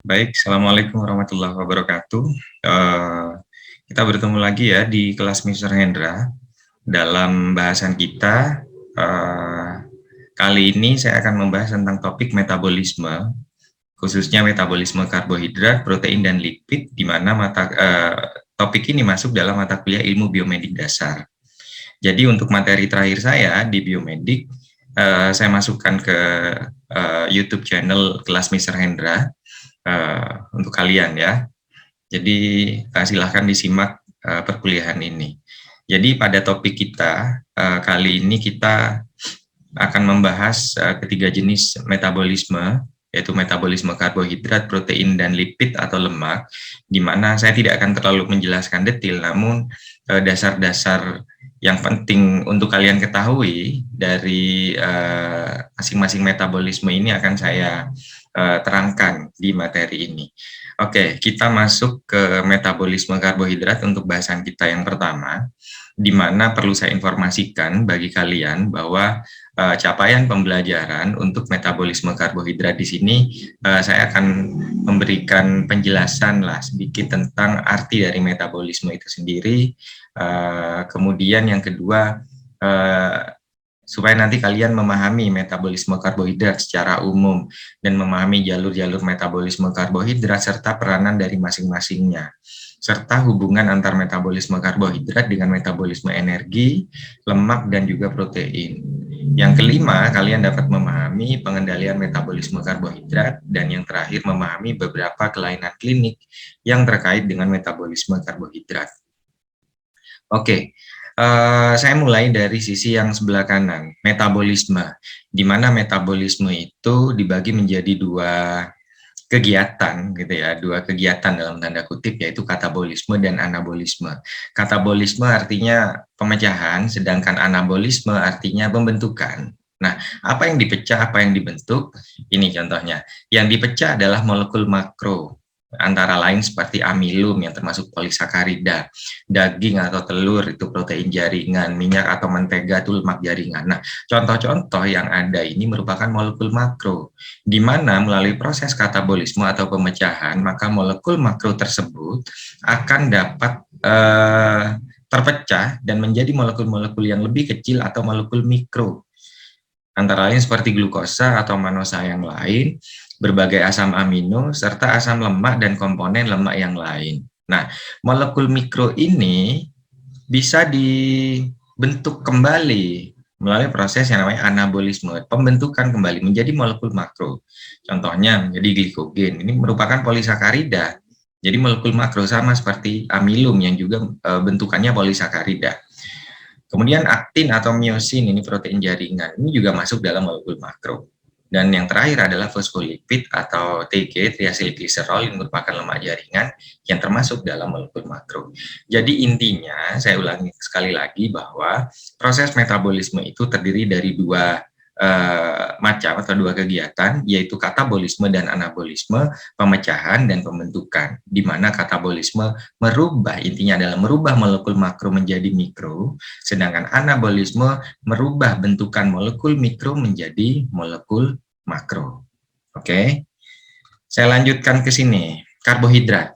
Baik, Assalamualaikum warahmatullahi wabarakatuh. Eh, kita bertemu lagi ya di kelas Mr. Hendra. Dalam bahasan kita, kali ini saya akan membahas tentang topik metabolisme, khususnya metabolisme karbohidrat, protein, dan lipid, di mana topik ini masuk dalam mata kuliah ilmu biomedik dasar. Jadi untuk materi terakhir saya di biomedik, saya masukkan ke YouTube channel kelas Mr. Hendra, untuk kalian ya. Jadi silahkan disimak perkuliahan ini. Jadi pada topik kita kali ini kita akan membahas ketiga jenis metabolisme, yaitu metabolisme karbohidrat, protein, dan lipid atau lemak, di mana saya tidak akan terlalu menjelaskan detail, namun dasar-dasar yang penting untuk kalian ketahui dari masing-masing metabolisme ini akan saya terangkan di materi ini. Oke, kita masuk ke metabolisme karbohidrat untuk bahasan kita yang pertama, di mana perlu saya informasikan bagi kalian bahwa capaian pembelajaran untuk metabolisme karbohidrat di sini saya akan memberikan penjelasan lah sedikit tentang arti dari metabolisme itu sendiri. Kemudian yang kedua, supaya nanti kalian memahami metabolisme karbohidrat secara umum dan memahami jalur-jalur metabolisme karbohidrat serta peranan dari masing-masingnya, serta hubungan antar metabolisme karbohidrat dengan metabolisme energi, lemak, dan juga protein. Yang kelima, kalian dapat memahami pengendalian metabolisme karbohidrat, dan yang terakhir memahami beberapa kelainan klinik yang terkait dengan metabolisme karbohidrat. Oke, saya mulai dari sisi yang sebelah kanan, metabolisme, di mana metabolisme itu dibagi menjadi dua kegiatan gitu ya, dua kegiatan dalam tanda kutip, yaitu katabolisme dan anabolisme. Katabolisme artinya pemecahan, sedangkan anabolisme artinya pembentukan. Nah, apa yang dipecah, apa yang dibentuk? Ini contohnya. Yang dipecah adalah molekul makro, antara lain seperti amilum yang termasuk polisakarida, daging atau telur itu protein jaringan, minyak atau mentega itu lemak jaringan. Nah, contoh-contoh yang ada ini merupakan molekul makro, di mana melalui proses katabolisme atau pemecahan, maka molekul makro tersebut akan dapat terpecah dan menjadi molekul-molekul yang lebih kecil atau molekul mikro, antara lain seperti glukosa atau manosa yang lain, berbagai asam amino, serta asam lemak dan komponen lemak yang lain. Nah, molekul mikro ini bisa dibentuk kembali melalui proses yang namanya anabolisme, pembentukan kembali menjadi molekul makro. Contohnya menjadi glikogen, ini merupakan polisakarida. Jadi molekul makro sama seperti amilum yang juga bentukannya polisakarida. Kemudian aktin atau miosin, ini protein jaringan, ini juga masuk dalam molekul makro. Dan yang terakhir adalah fosfolipid atau TG, triacylglycerol, yang merupakan lemak jaringan yang termasuk dalam molekul makro. Jadi intinya, saya ulangi sekali lagi bahwa proses metabolisme itu terdiri dari dua macam atau dua kegiatan, yaitu katabolisme dan anabolisme, pemecahan dan pembentukan, di mana katabolisme merubah, intinya adalah merubah molekul makro menjadi mikro, sedangkan anabolisme merubah bentukan molekul mikro menjadi molekul makro. Oke, saya lanjutkan ke sini, karbohidrat.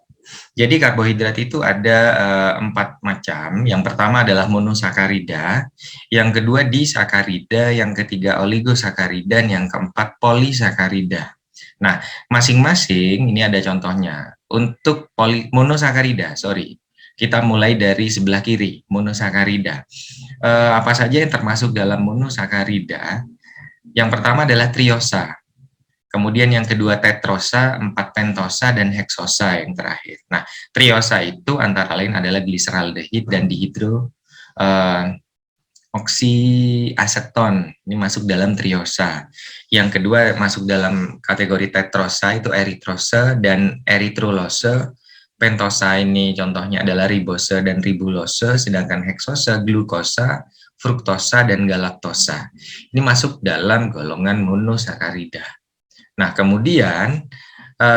Jadi karbohidrat itu ada 4 macam. Yang pertama adalah monosakarida, yang kedua disakarida, yang ketiga oligosakarida, dan yang keempat polisakarida. Nah, masing-masing ini ada contohnya. Untuk monosakarida, kita mulai dari sebelah kiri, monosakarida. Apa saja yang termasuk dalam monosakarida? Yang pertama adalah triosa. Kemudian yang kedua tetrosa, 4 pentosa, dan heksosa yang terakhir. Nah, triosa itu antara lain adalah gliseraldehid dan dihidro oksiaseton. Ini masuk dalam triosa. Yang kedua masuk dalam kategori tetrosa itu eritrosa dan eritrolose. Pentosa ini contohnya adalah ribose dan ribulose, sedangkan heksosa, glukosa, fruktosa, dan galaktosa. Ini masuk dalam golongan monosakarida. Nah, kemudian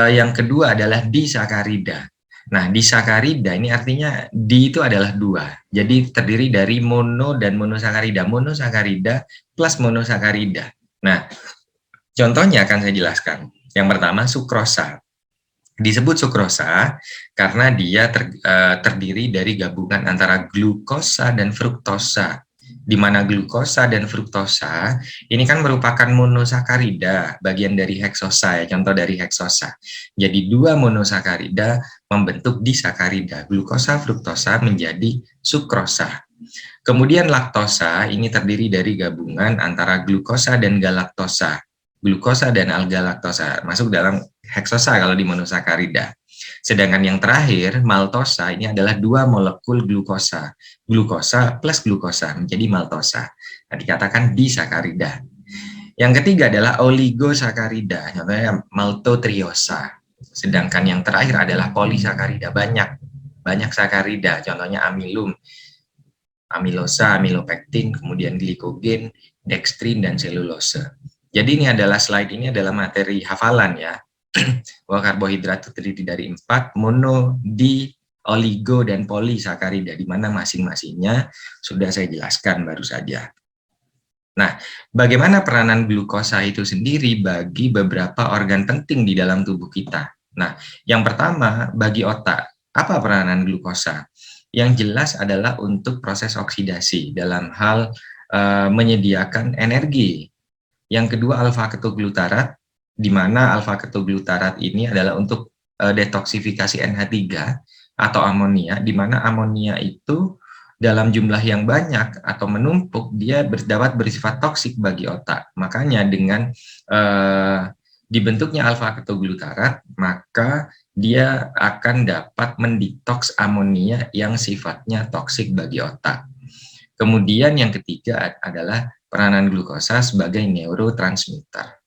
yang kedua adalah disakarida. Nah, disakarida ini artinya di itu adalah dua. Jadi terdiri dari mono dan monosakarida. Monosakarida plus monosakarida. Nah, contohnya akan saya jelaskan. Yang pertama, sukrosa. Disebut sukrosa karena dia terdiri dari gabungan antara glukosa dan fruktosa, di mana glukosa dan fruktosa ini kan merupakan monosakarida, bagian dari heksosa ya, contoh dari heksosa. Jadi dua monosakarida membentuk disakarida, glukosa fruktosa menjadi sukrosa. Kemudian laktosa ini terdiri dari gabungan antara glukosa dan galaktosa. Glukosa dan algalaktosa masuk dalam heksosa kalau di monosakarida. Sedangkan yang terakhir, maltosa ini adalah dua molekul glukosa. Glukosa plus glukosa menjadi maltosa. Nah, dikatakan disakarida. Yang ketiga adalah oligosakarida, contohnya maltotriosa. Sedangkan yang terakhir adalah polisakarida, banyak sakarida, contohnya amilum, amilosa, amilopektin, kemudian glikogen, dextrin, dan selulose. Jadi ini adalah slide ini adalah materi hafalan ya, bahwa karbohidrat itu terdiri dari 4, mono, di, oligo, dan polisakarida, di mana masing-masingnya sudah saya jelaskan baru saja. Nah, bagaimana peranan glukosa itu sendiri bagi beberapa organ penting di dalam tubuh kita? Nah, yang pertama, bagi otak, apa peranan glukosa? Yang jelas adalah untuk proses oksidasi dalam hal menyediakan energi. Yang kedua, alfa-ketoglutarat, di mana alfa-ketoglutarat ini adalah untuk detoksifikasi NH3 atau amonia, di mana amonia itu dalam jumlah yang banyak atau menumpuk, dia dapat bersifat toksik bagi otak. Makanya dengan dibentuknya alfa-ketoglutarat, maka dia akan dapat mendetoks amonia yang sifatnya toksik bagi otak. Kemudian yang ketiga adalah peranan glukosa sebagai neurotransmitter.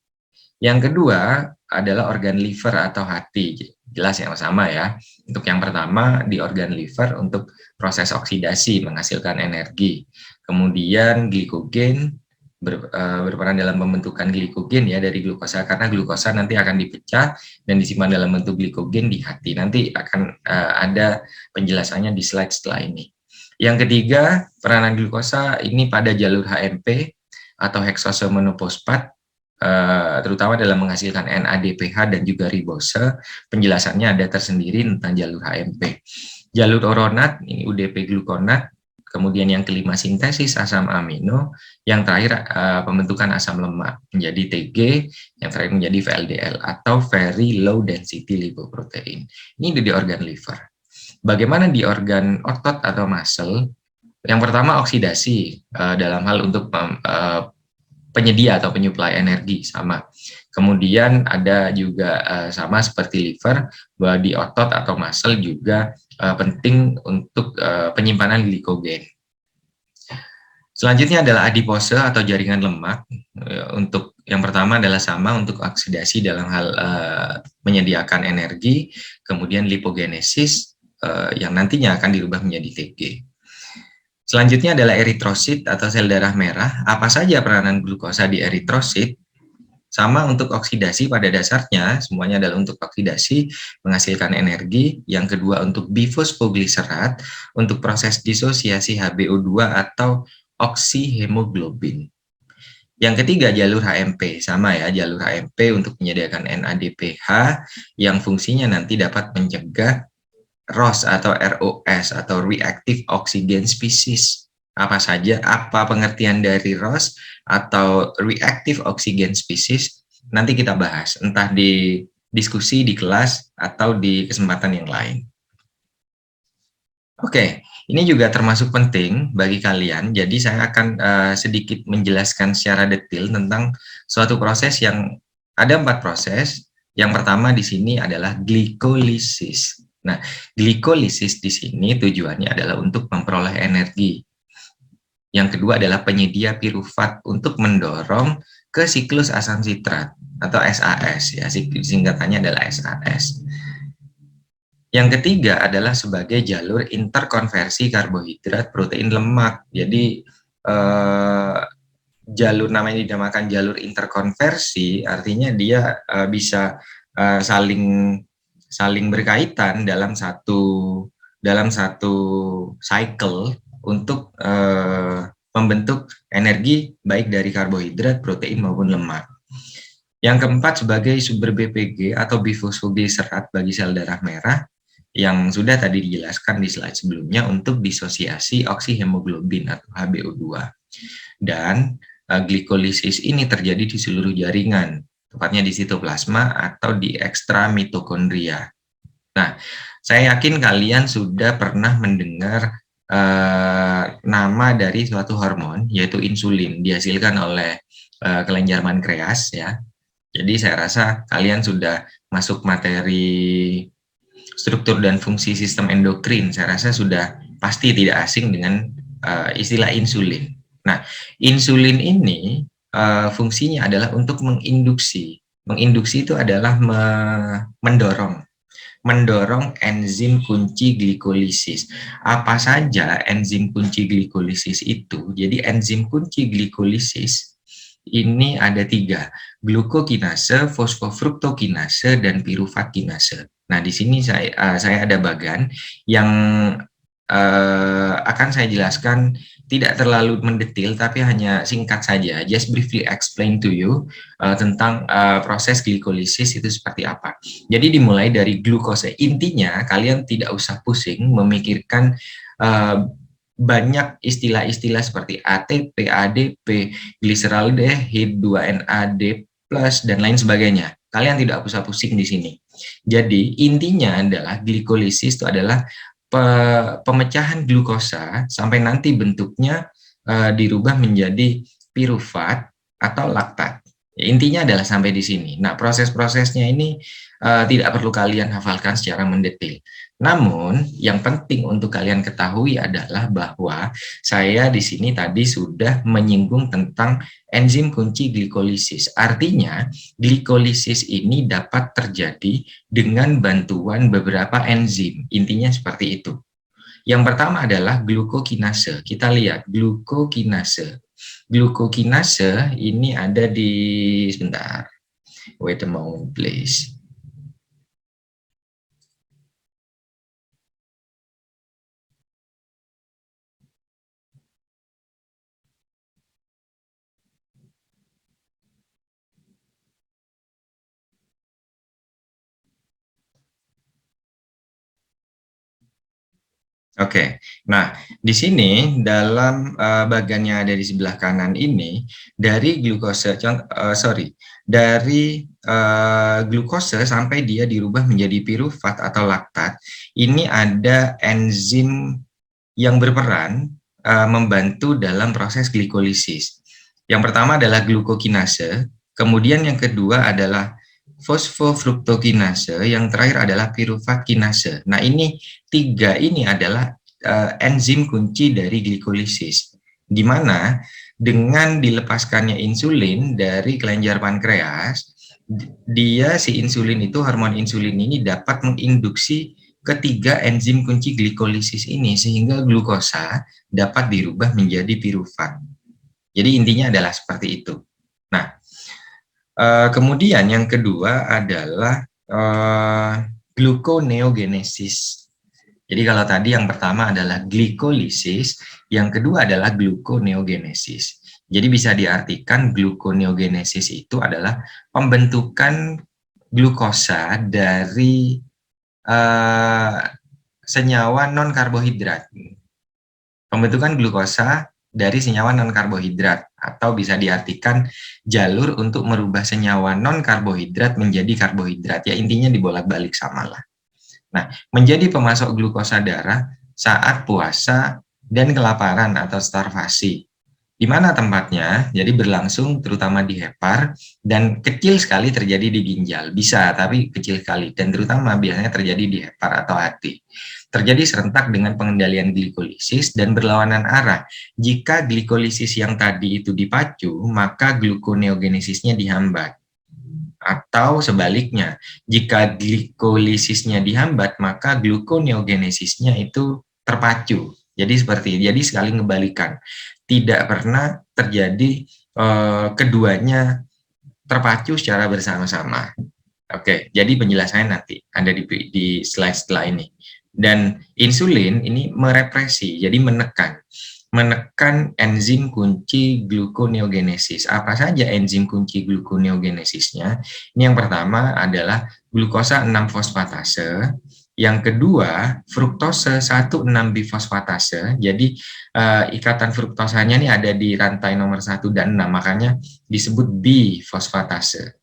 Yang kedua adalah organ liver atau hati. Jelas yang sama ya. Untuk yang pertama di organ liver untuk proses oksidasi menghasilkan energi. Kemudian glikogen berperan dalam pembentukan glikogen ya dari glukosa, karena glukosa nanti akan dipecah dan disimpan dalam bentuk glikogen di hati. Nanti akan ada penjelasannya di slide setelah ini. Yang ketiga, peranan glukosa ini pada jalur HMP atau heksose monoposfat, terutama dalam menghasilkan NADPH dan juga ribose. Penjelasannya ada tersendiri tentang jalur HMP. Jalur oronat, ini UDP glukonat, kemudian yang kelima sintesis asam amino, yang terakhir pembentukan asam lemak menjadi TG, yang terakhir menjadi VLDL atau very low density lipoprotein. Ini di organ liver. Bagaimana di organ otot atau muscle? Yang pertama oksidasi dalam hal untuk penyedia atau penyuplai energi sama. Kemudian ada juga sama seperti liver, bahwa di otot atau muscle juga penting untuk penyimpanan glikogen. Selanjutnya adalah adipose atau jaringan lemak. Untuk yang pertama adalah sama untuk oksidasi dalam hal menyediakan energi, kemudian lipogenesis yang nantinya akan dirubah menjadi TG. Selanjutnya adalah eritrosit atau sel darah merah. Apa saja peranan glukosa di eritrosit? Sama untuk oksidasi pada dasarnya, semuanya adalah untuk oksidasi, menghasilkan energi. Yang kedua untuk bifosfogliserat, untuk proses disosiasi HbO2 atau oksihemoglobin. Yang ketiga jalur HMP, sama ya, jalur HMP untuk menyediakan NADPH yang fungsinya nanti dapat mencegah ROS atau ROS atau Reactive Oxygen Species. Apa saja, apa pengertian dari ROS atau Reactive Oxygen Species? Nanti kita bahas, entah di diskusi di kelas atau di kesempatan yang lain. Oke, ini juga termasuk penting bagi kalian. Jadi saya akan sedikit menjelaskan secara detail tentang suatu proses yang ada 4 proses. Yang pertama di sini adalah glikolisis. Nah, glikolisis di sini tujuannya adalah untuk memperoleh energi. Yang kedua adalah penyedia pirufat untuk mendorong ke siklus asam sitrat atau SAS ya, singkatannya adalah SAS. Yang ketiga adalah sebagai jalur interkonversi karbohidrat, protein, lemak. Jadi jalur namanya dinamakan jalur interkonversi, artinya dia bisa saling berkaitan dalam satu cycle untuk membentuk energi baik dari karbohidrat, protein maupun lemak. Yang keempat sebagai sumber BPG atau bifosfogliserat bagi sel darah merah yang sudah tadi dijelaskan di slide sebelumnya untuk disosiasi oksihemoglobin atau HbO2. Dan glikolisis ini terjadi di seluruh jaringan, tepatnya di sitoplasma atau di ekstra mitokondria. Nah, saya yakin kalian sudah pernah mendengar nama dari suatu hormon, yaitu insulin, dihasilkan oleh kelenjar pankreas ya. Jadi saya rasa kalian sudah masuk materi struktur dan fungsi sistem endokrin. Saya rasa sudah pasti tidak asing dengan istilah insulin. Nah, insulin ini fungsinya adalah untuk menginduksi. Menginduksi itu adalah mendorong enzim kunci glikolisis. Apa saja enzim kunci glikolisis itu? Jadi enzim kunci glikolisis ini ada 3, glukokinase, fosfofruktokinase, dan piruvat-kinase. Nah, di sini saya ada bagan yang akan saya jelaskan tidak terlalu mendetil, tapi hanya singkat saja. Just briefly explain to you tentang proses glikolisis itu seperti apa. Jadi dimulai dari glukose. Intinya kalian tidak usah pusing memikirkan banyak istilah-istilah seperti ATP, ADP, gliseraldehid, 2-NAD+, dan lain sebagainya. Kalian tidak usah pusing di sini. Jadi intinya adalah glikolisis itu adalah pemecahan glukosa sampai nanti bentuknya dirubah menjadi piruvat atau laktat. Ya, intinya adalah sampai di sini. Nah, proses-prosesnya ini tidak perlu kalian hafalkan secara mendetil. Namun, yang penting untuk kalian ketahui adalah bahwa saya di sini tadi sudah menyinggung tentang enzim kunci glikolisis. Artinya, glikolisis ini dapat terjadi dengan bantuan beberapa enzim. Intinya seperti itu. Yang pertama adalah glukokinase. Kita lihat glukokinase. Glukokinase ini ada di, sebentar, wait a moment please. Oke, nah di sini dalam bagian yang ada di sebelah kanan ini dari glukose, dari glukose sampai dia dirubah menjadi piruvat atau laktat, ini ada enzim yang berperan membantu dalam proses glikolisis. Yang pertama adalah glukokinase, kemudian yang kedua adalah fosfofruktokinase, yang terakhir adalah piruvat kinase. Nah, ini 3 ini adalah enzim kunci dari glikolisis, di mana dengan dilepaskannya insulin dari kelenjar pankreas, si insulin itu, hormon insulin ini dapat menginduksi ketiga enzim kunci glikolisis ini sehingga glukosa dapat dirubah menjadi piruvat. Jadi intinya adalah seperti itu. Nah, kemudian yang kedua adalah gluconeogenesis. Jadi kalau tadi yang pertama adalah glikolisis, yang kedua adalah gluconeogenesis. Jadi bisa diartikan gluconeogenesis itu adalah pembentukan glukosa dari senyawa non-karbohidrat. Pembentukan glukosa dari senyawa non-karbohidrat, atau bisa diartikan jalur untuk merubah senyawa non-karbohidrat menjadi karbohidrat. Ya, intinya dibolak-balik sama lah. Nah, menjadi pemasok glukosa darah saat puasa dan kelaparan atau starvasi. Di mana tempatnya? Jadi berlangsung terutama di hepar dan kecil sekali terjadi di ginjal. Bisa, tapi kecil sekali. Dan terutama biasanya terjadi di hepar atau hati. Terjadi serentak dengan pengendalian glikolisis dan berlawanan arah. Jika glikolisis yang tadi itu dipacu, maka gluconeogenesisnya dihambat. Atau sebaliknya, jika glikolisisnya dihambat, maka gluconeogenesisnya itu terpacu. Jadi sekali ngebalikan. Tidak pernah terjadi keduanya terpacu secara bersama-sama. Oke, jadi penjelasannya nanti ada di slide setelah ini. Dan insulin ini merepresi, jadi menekan. menekan enzim kunci gluconeogenesis. Apa saja enzim kunci gluconeogenesisnya? Ini yang pertama adalah glukosa 6-fosfatase, yang kedua fruktose 1,6-bifosfatase. Jadi ikatan fruktosanya ini ada di rantai nomor 1 dan 6, makanya disebut bifosfatase.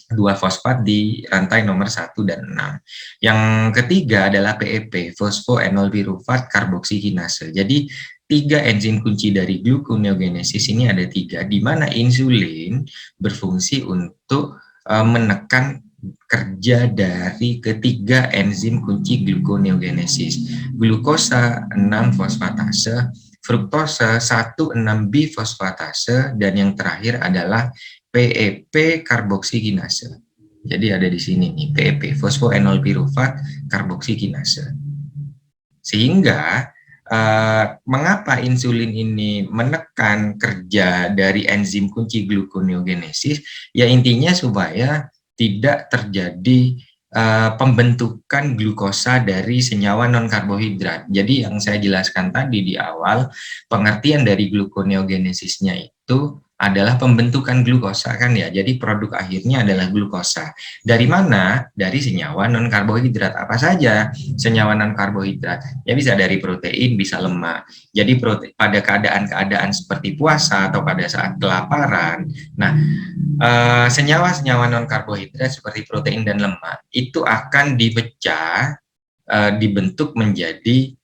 Dua fosfat di rantai nomor 1 dan 6. Yang ketiga adalah PEP, fosfoenol pirufat karboksikinase. Jadi 3 enzim kunci dari gluconeogenesis ini ada 3, di mana insulin berfungsi untuk menekan kerja dari ketiga enzim kunci gluconeogenesis. Glukosa 6-fosfatase, fruktose 1,6-bifosfatase, dan yang terakhir adalah PEP karboksikinase. Jadi ada di sini nih, PEP, fosfoenol pirufat karboksikinase. Sehingga mengapa insulin ini menekan kerja dari enzim kunci gluconeogenesis? Ya intinya supaya tidak terjadi pembentukan glukosa dari senyawa non-karbohidrat. Jadi yang saya jelaskan tadi di awal, pengertian dari gluconeogenesisnya itu adalah pembentukan glukosa kan ya. Jadi produk akhirnya adalah glukosa. Dari mana? Dari senyawa non-karbohidrat. Apa saja senyawa non-karbohidrat? Ya bisa dari protein, bisa lemak. Jadi pada keadaan-keadaan seperti puasa atau pada saat kelaparan, nah senyawa-senyawa non-karbohidrat seperti protein dan lemak itu akan dipecah, dibentuk menjadi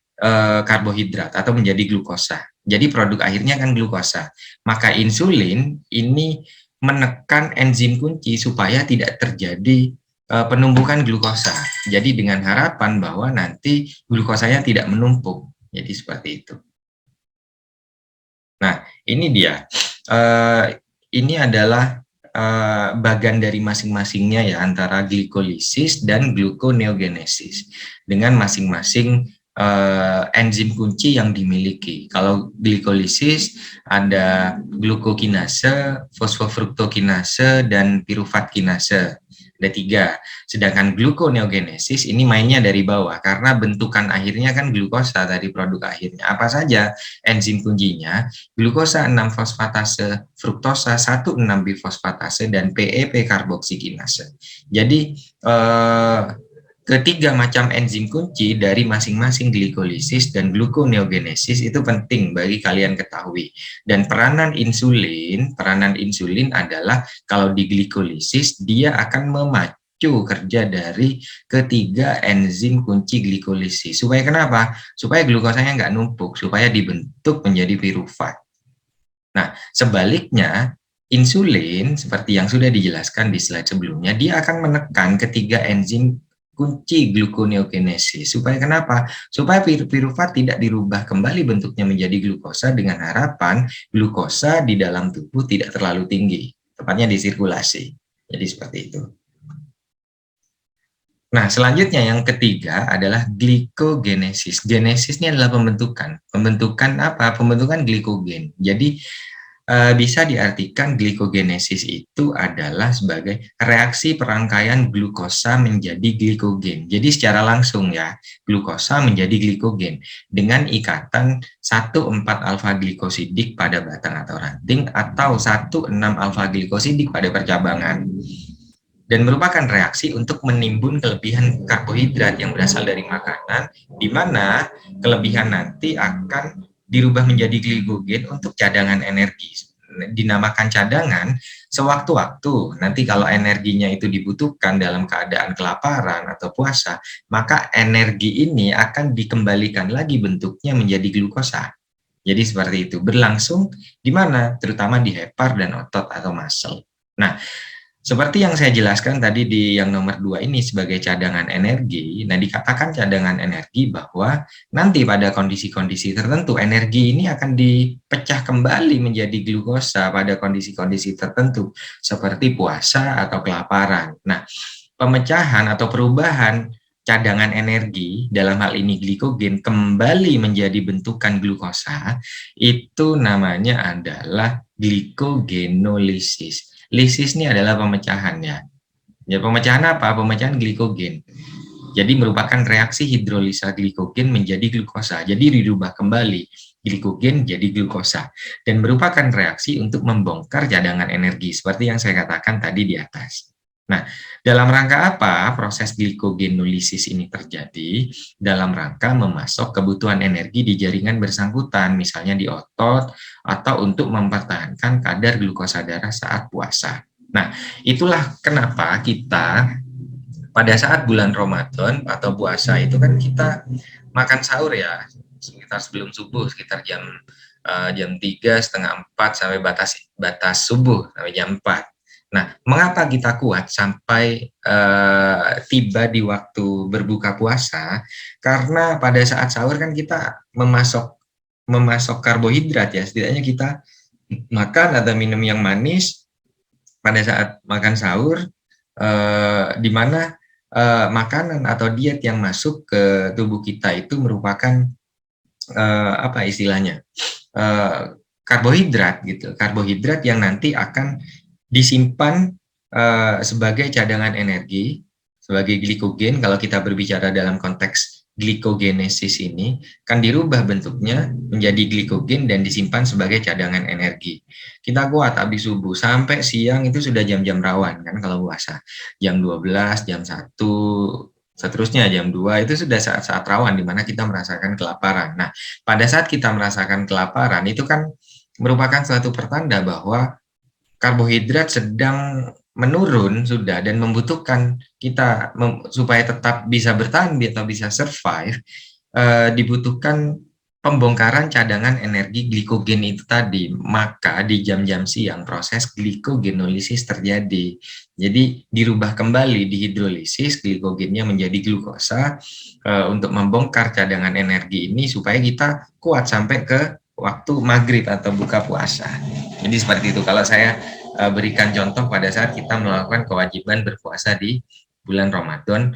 karbohidrat atau menjadi glukosa. Jadi produk akhirnya kan glukosa. Maka insulin ini menekan enzim kunci supaya tidak terjadi penumpukan glukosa. Jadi dengan harapan bahwa nanti glukosanya tidak menumpuk. Jadi seperti itu. Nah, ini dia. Ini adalah bagian dari masing-masingnya ya, antara glikolisis dan gluconeogenesis dengan masing-masing enzim kunci yang dimiliki. Kalau glikolisis ada glukokinase, fosfofruktokinase, dan pirufat kinase. Ada 3. Sedangkan gluconeogenesis ini mainnya dari bawah karena bentukan akhirnya kan glukosa dari produk akhirnya. Apa saja enzim kuncinya? Glukosa 6-fosfatase, fruktosa 1,6-bifosfatase, dan PEP karboksikinase. Jadi ketiga macam enzim kunci dari masing-masing glikolisis dan gluconeogenesis itu penting bagi kalian ketahui. Dan peranan insulin adalah kalau di glikolisis dia akan memacu kerja dari ketiga enzim kunci glikolisis. Supaya kenapa? Supaya glukosanya nggak numpuk, supaya dibentuk menjadi pirufat. Nah, sebaliknya insulin seperti yang sudah dijelaskan di slide sebelumnya, dia akan menekan ketiga enzim kunci gluconeogenesis. Supaya kenapa? Supaya pirufat tidak dirubah kembali bentuknya menjadi glukosa dengan harapan glukosa di dalam tubuh tidak terlalu tinggi, tepatnya di sirkulasi. Jadi seperti itu. Nah, selanjutnya yang ketiga adalah glikogenesis. Genesis ini adalah pembentukan. Pembentukan apa? Pembentukan glikogen. Jadi bisa diartikan glikogenesis itu adalah sebagai reaksi perangkaian glukosa menjadi glikogen. Jadi secara langsung ya, glukosa menjadi glikogen dengan ikatan 1,4-alfa glikosidik pada batang atau ranting atau 1,6-alfa glikosidik pada percabangan. Dan merupakan reaksi untuk menimbun kelebihan karbohidrat yang berasal dari makanan, di mana kelebihan nanti akan dirubah menjadi glikogen untuk cadangan energi. Dinamakan cadangan sewaktu-waktu. Nanti kalau energinya itu dibutuhkan dalam keadaan kelaparan atau puasa, maka energi ini akan dikembalikan lagi bentuknya menjadi glukosa. Jadi seperti itu, berlangsung di mana? Terutama di hepar dan otot atau muscle. Nah, seperti yang saya jelaskan tadi di yang nomor 2 ini sebagai cadangan energi, nah dikatakan cadangan energi bahwa nanti pada kondisi-kondisi tertentu energi ini akan dipecah kembali menjadi glukosa pada kondisi-kondisi tertentu seperti puasa atau kelaparan. Nah, pemecahan atau perubahan cadangan energi dalam hal ini glikogen kembali menjadi bentukan glukosa itu namanya adalah glikogenolisis. Lisis ini adalah pemecahan ya. Ya pemecahan apa? Pemecahan glikogen. Jadi merupakan reaksi hidrolisa glikogen menjadi glukosa. Jadi dirubah kembali glikogen jadi glukosa dan merupakan reaksi untuk membongkar cadangan energi seperti yang saya katakan tadi di atas. Nah, dalam rangka apa proses glikogenolisis ini terjadi? Dalam rangka memasok kebutuhan energi di jaringan bersangkutan, misalnya di otot, atau untuk mempertahankan kadar glukosa darah saat puasa. Nah, itulah kenapa kita pada saat bulan Ramadan atau puasa itu kan kita makan sahur ya, sekitar sebelum subuh, sekitar jam 3, setengah 4 sampai batas subuh sampai jam 4. Nah, mengapa kita kuat sampai tiba di waktu berbuka puasa? Karena pada saat sahur kan kita memasok karbohidrat ya, setidaknya kita makan atau minum yang manis pada saat makan sahur, di mana makanan atau diet yang masuk ke tubuh kita itu merupakan apa istilahnya, karbohidrat gitu, karbohidrat yang nanti akan disimpan sebagai cadangan energi, sebagai glikogen. Kalau kita berbicara dalam konteks glikogenesis ini, kan dirubah bentuknya menjadi glikogen dan disimpan sebagai cadangan energi. Kita kuat habis subuh sampai siang itu sudah jam-jam rawan kan kalau puasa. Jam 12, jam 1, seterusnya jam 2 itu sudah saat-saat rawan di mana kita merasakan kelaparan. Nah, pada saat kita merasakan kelaparan itu kan merupakan suatu pertanda bahwa karbohidrat sedang menurun sudah dan membutuhkan kita supaya tetap bisa bertahan atau bisa survive, dibutuhkan pembongkaran cadangan energi glikogen itu tadi. Maka di jam-jam siang proses glikogenolisis terjadi. Jadi dirubah kembali, dihidrolisis glikogennya menjadi glukosa untuk membongkar cadangan energi ini supaya kita kuat sampai ke waktu maghrib atau buka puasa. Jadi seperti itu. Kalau saya berikan contoh pada saat kita melakukan kewajiban berpuasa di bulan Ramadan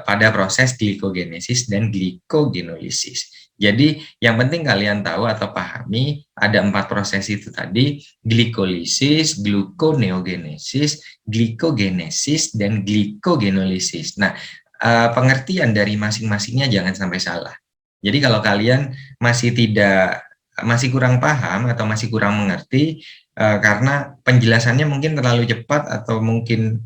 pada proses glikogenesis dan glikogenolisis. Jadi yang penting kalian tahu atau pahami ada 4 proses itu tadi: glikolisis, gluconeogenesis, glikogenesis, dan glikogenolisis. Nah, pengertian dari masing-masingnya jangan sampai salah. Jadi kalau kalian masih kurang paham atau masih kurang mengerti karena penjelasannya mungkin terlalu cepat atau mungkin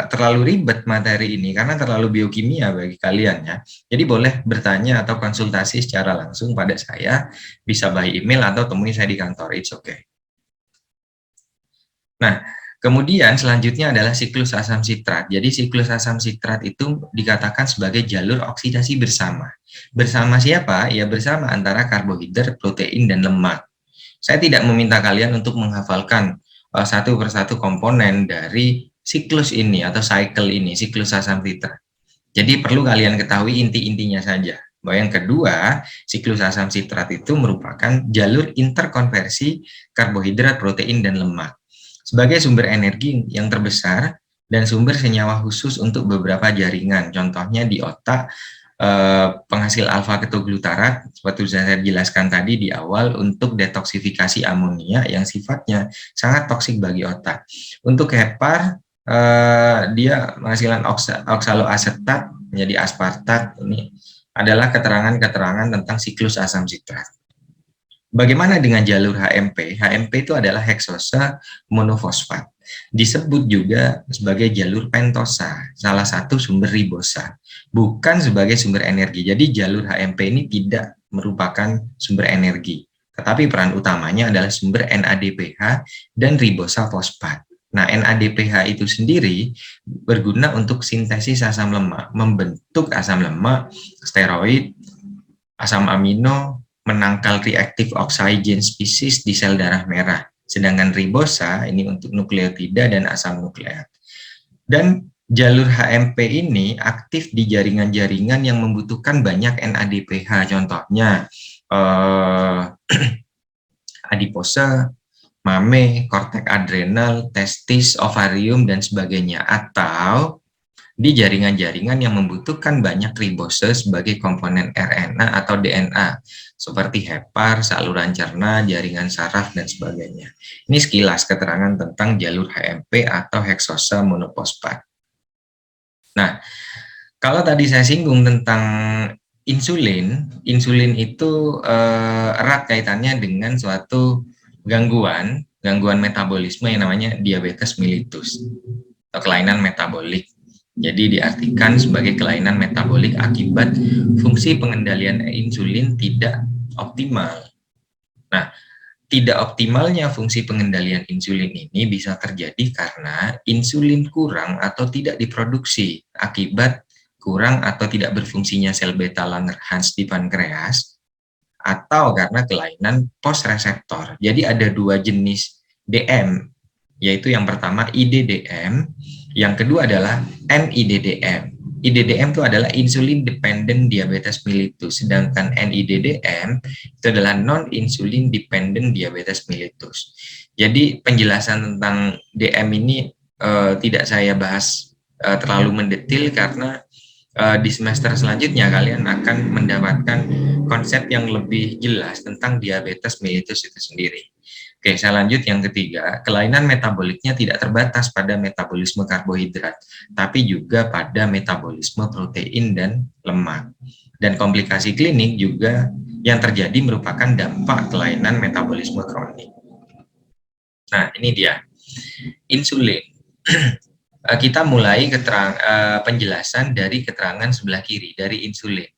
terlalu ribet materi ini karena terlalu biokimia bagi kalian ya. Jadi boleh bertanya atau konsultasi secara langsung pada saya, bisa by email atau temui saya di kantor, it's okay. Nah, kemudian selanjutnya adalah siklus asam sitrat. Jadi siklus asam sitrat itu dikatakan sebagai jalur oksidasi bersama. Bersama siapa? Ya bersama antara karbohidrat, protein, dan lemak. Saya tidak meminta kalian untuk menghafalkan satu persatu komponen dari siklus ini atau cycle ini, siklus asam sitrat. Jadi perlu kalian ketahui inti-intinya saja. Bahwa yang kedua, siklus asam sitrat itu merupakan jalur interkonversi karbohidrat, protein, dan lemak sebagai sumber energi yang terbesar dan sumber senyawa khusus untuk beberapa jaringan. Contohnya di otak, penghasil alfa-ketoglutarat seperti saya jelaskan tadi di awal untuk detoksifikasi amonia yang sifatnya sangat toksik bagi otak. Untuk hepar, dia menghasilkan oksaloasetat menjadi aspartat. Ini adalah keterangan-keterangan tentang siklus asam sitrat. Bagaimana dengan jalur HMP? HMP itu adalah heksosa monofosfat. Disebut juga sebagai jalur pentosa, salah satu sumber ribosa, bukan sebagai sumber energi. Jadi jalur HMP ini tidak merupakan sumber energi, tetapi peran utamanya adalah sumber NADPH dan ribosa fosfat. Nah, NADPH itu sendiri berguna untuk sintesis asam lemak, membentuk asam lemak, steroid, asam amino, menangkal reaktif oksigen spesies di sel darah merah. Sedangkan ribosa ini untuk nukleotida dan asam nukleat. Dan jalur HMP ini aktif di jaringan-jaringan yang membutuhkan banyak NADPH. Contohnya adipose, mame, korteks adrenal, testis, ovarium, dan sebagainya. Atau di jaringan-jaringan yang membutuhkan banyak ribose sebagai komponen RNA atau DNA, seperti hepar, saluran cerna, jaringan saraf, dan sebagainya. Ini sekilas keterangan tentang jalur HMP atau heksosa monofosfat. Nah, kalau tadi saya singgung tentang insulin, insulin itu erat kaitannya dengan suatu gangguan metabolisme yang namanya diabetes mellitus atau kelainan metabolik. Jadi diartikan sebagai kelainan metabolik akibat fungsi pengendalian insulin tidak optimal. Nah, tidak optimalnya fungsi pengendalian insulin ini bisa terjadi karena insulin kurang atau tidak diproduksi akibat kurang atau tidak berfungsinya sel beta Langerhans di pankreas atau karena kelainan post reseptor. Jadi ada dua jenis DM, yaitu yang pertama IDDM, yang kedua adalah NIDDM. IDDM itu adalah insulin dependent diabetes mellitus, sedangkan NIDDM itu adalah non insulin dependent diabetes mellitus. Jadi penjelasan tentang DM ini tidak saya bahas terlalu mendetil karena di semester selanjutnya kalian akan mendapatkan konsep yang lebih jelas tentang diabetes mellitus itu sendiri. Oke, saya lanjut yang ketiga. Kelainan metaboliknya tidak terbatas pada metabolisme karbohidrat, tapi juga pada metabolisme protein dan lemak. Dan komplikasi klinik juga yang terjadi merupakan dampak kelainan metabolisme kronik. Nah, ini dia. Insulin. Kita mulai penjelasan dari keterangan sebelah kiri, dari insulin.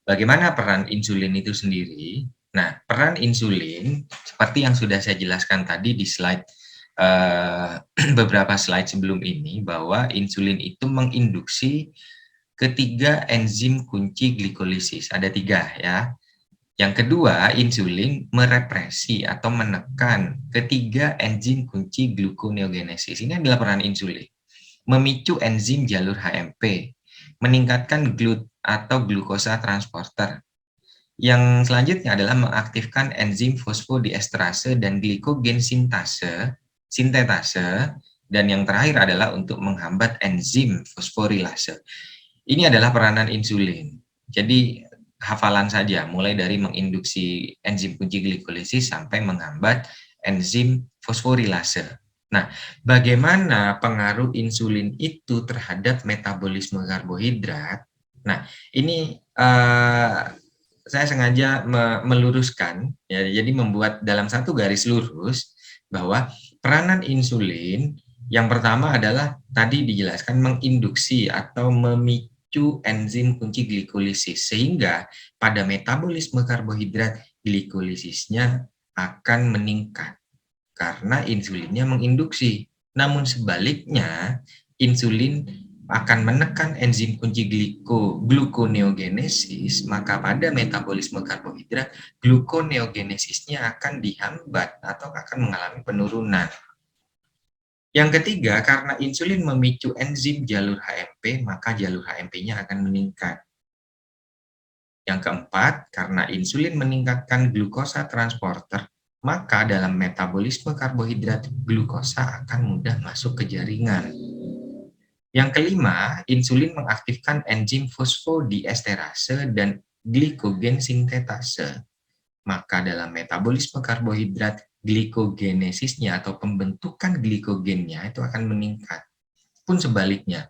Bagaimana peran insulin itu sendiri? Nah, peran insulin seperti yang sudah saya jelaskan tadi di slide beberapa slide sebelum ini, bahwa insulin itu menginduksi ketiga enzim kunci glikolisis. Ada 3 ya. Yang kedua, insulin merepresi atau menekan ketiga enzim kunci gluconeogenesis. Ini adalah peran insulin. Memicu enzim jalur HMP, meningkatkan GLUT atau glukosa transporter. Yang selanjutnya adalah mengaktifkan enzim fosfodiesterase dan glikogen sintetase, dan yang terakhir adalah untuk menghambat enzim fosforilase. Ini adalah peranan insulin. Jadi hafalan saja, mulai dari menginduksi enzim kunci glikolisis sampai menghambat enzim fosforilase. Nah, bagaimana pengaruh insulin itu terhadap metabolisme karbohidrat? Nah, ini saya sengaja meluruskan, ya, jadi membuat dalam satu garis lurus bahwa peranan insulin yang pertama adalah tadi dijelaskan menginduksi atau memicu enzim kunci glikolisis, sehingga pada metabolisme karbohidrat glikolisisnya akan meningkat karena insulinnya menginduksi. Namun sebaliknya, insulin akan menekan enzim kunci gluconeogenesis, maka pada metabolisme karbohidrat, gluconeogenesisnya akan dihambat atau akan mengalami penurunan. Yang ketiga, karena insulin memicu enzim jalur HMP, maka jalur HMP-nya akan meningkat. Yang keempat, karena insulin meningkatkan glukosa transporter, maka dalam metabolisme karbohidrat, glukosa akan mudah masuk ke jaringan. Yang kelima, insulin mengaktifkan enzim fosfodiesterase dan glikogen sintetase. Maka dalam metabolisme karbohidrat, glikogenesisnya atau pembentukan glikogennya itu akan meningkat. Pun sebaliknya,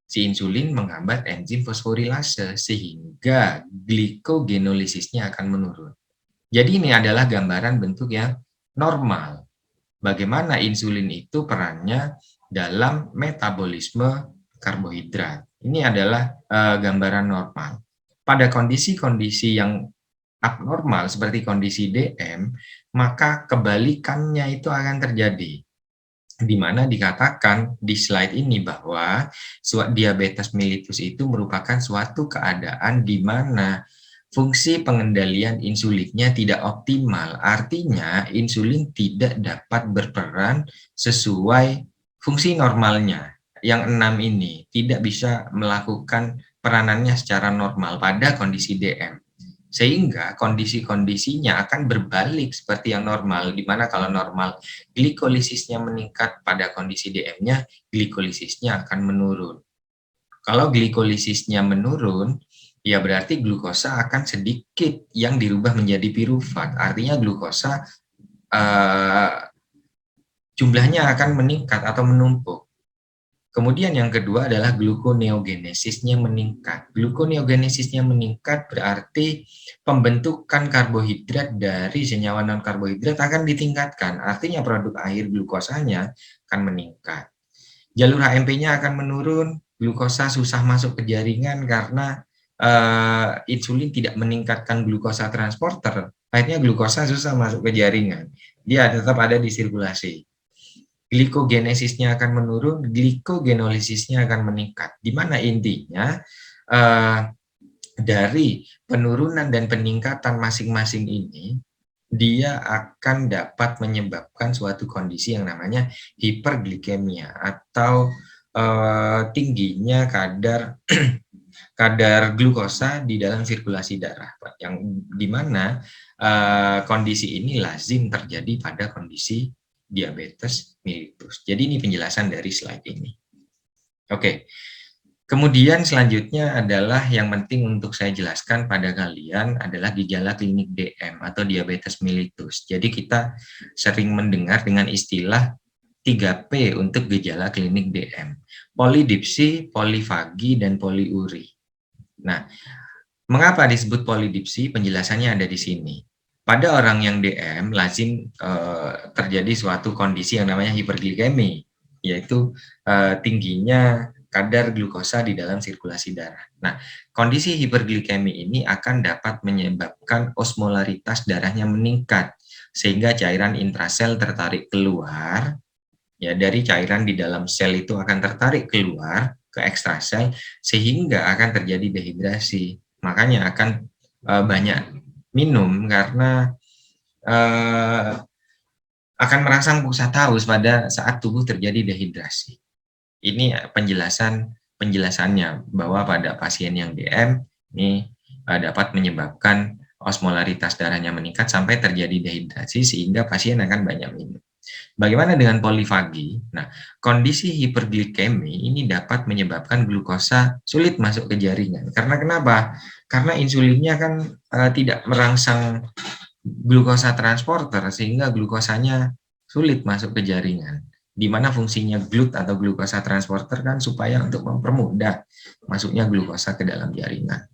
si insulin menghambat enzim fosforilase sehingga glikogenolisisnya akan menurun. Jadi ini adalah gambaran bentuk yang normal. Bagaimana insulin itu perannya dalam metabolisme karbohidrat. Ini adalah gambaran normal. Pada kondisi-kondisi yang abnormal seperti kondisi DM, maka kebalikannya itu akan terjadi. Di mana dikatakan di slide ini bahwa diabetes mellitus itu merupakan suatu keadaan di mana fungsi pengendalian insulinnya tidak optimal. Artinya insulin tidak dapat berperan sesuai fungsi normalnya. Yang 6 ini tidak bisa melakukan peranannya secara normal pada kondisi DM. Sehingga kondisi-kondisinya akan berbalik seperti yang normal, di mana kalau normal glikolisisnya meningkat, pada kondisi DM-nya glikolisisnya akan menurun. Kalau glikolisisnya menurun, ya berarti glukosa akan sedikit yang dirubah menjadi pirufat. Artinya glukosa jumlahnya akan meningkat atau menumpuk. Kemudian yang kedua adalah gluconeogenesisnya meningkat. Gluconeogenesisnya meningkat berarti pembentukan karbohidrat dari senyawa non-karbohidrat akan ditingkatkan. Artinya produk akhir glukosanya akan meningkat. Jalur HMP-nya akan menurun, glukosa susah masuk ke jaringan karena insulin tidak meningkatkan glukosa transporter. Akhirnya glukosa susah masuk ke jaringan. Dia tetap ada di sirkulasi. Glikogenesisnya akan menurun, glikogenolisisnya akan meningkat. Di mana intinya dari penurunan dan peningkatan masing-masing ini, dia akan dapat menyebabkan suatu kondisi yang namanya hiperglikemia atau tingginya kadar kadar glukosa di dalam sirkulasi darah, yang dimana kondisi ini lazim terjadi pada kondisi diabetes mellitus. Jadi ini penjelasan dari slide ini. Oke, kemudian selanjutnya adalah yang penting untuk saya jelaskan pada kalian adalah gejala klinik DM atau diabetes mellitus. Jadi kita sering mendengar dengan istilah 3P untuk gejala klinik DM. Polidipsi, polifagi, dan poliuri. Nah, mengapa disebut polidipsi? Penjelasannya ada di sini. Pada orang yang DM lazim terjadi suatu kondisi yang namanya hiperglikemi, yaitu tingginya kadar glukosa di dalam sirkulasi darah. Nah, kondisi hiperglikemi ini akan dapat menyebabkan osmolaritas darahnya meningkat, sehingga cairan intrasel tertarik keluar. Ya, dari cairan di dalam sel itu akan tertarik keluar ke ekstrasel, sehingga akan terjadi dehidrasi. Makanya akan banyak minum karena akan merangsang pusat haus pada saat tubuh terjadi dehidrasi. Ini penjelasannya bahwa pada pasien yang DM ini dapat menyebabkan osmolaritas darahnya meningkat sampai terjadi dehidrasi sehingga pasien akan banyak minum. Bagaimana dengan polifagi? Nah, kondisi hiperglikemi ini dapat menyebabkan glukosa sulit masuk ke jaringan. Karena kenapa? Karena insulinnya kan tidak merangsang glukosa transporter sehingga glukosanya sulit masuk ke jaringan. Di mana fungsinya GLUT atau glukosa transporter kan supaya untuk mempermudah masuknya glukosa ke dalam jaringan.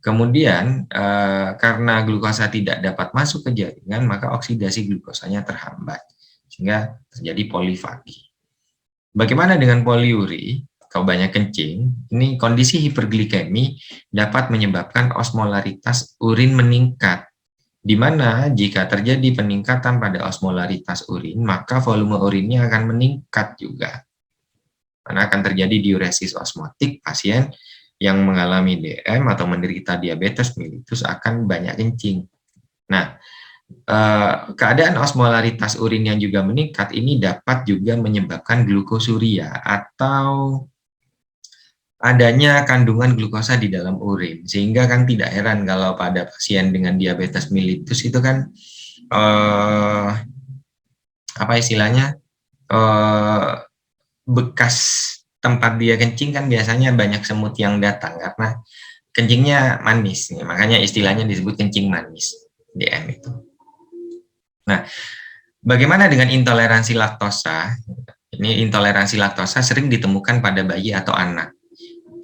Kemudian karena glukosa tidak dapat masuk ke jaringan, maka oksidasi glukosanya terhambat sehingga terjadi polifagi. Bagaimana dengan poliuri? Kalau banyak kencing, ini kondisi hiperglikemi dapat menyebabkan osmolaritas urin meningkat, di mana jika terjadi peningkatan pada osmolaritas urin, maka volume urinnya akan meningkat juga. Karena akan terjadi diuresis osmotik, pasien yang mengalami DM atau menderita diabetes mellitus akan banyak kencing. Nah, keadaan osmolaritas urin yang juga meningkat ini dapat juga menyebabkan glukosuria atau adanya kandungan glukosa di dalam urin, sehingga kan tidak heran kalau pada pasien dengan diabetes mellitus itu kan apa istilahnya bekas tempat dia kencing kan biasanya banyak semut yang datang karena kencingnya manis, makanya istilahnya disebut kencing manis DM itu. Nah, bagaimana dengan intoleransi laktosa? Ini intoleransi laktosa sering ditemukan pada bayi atau anak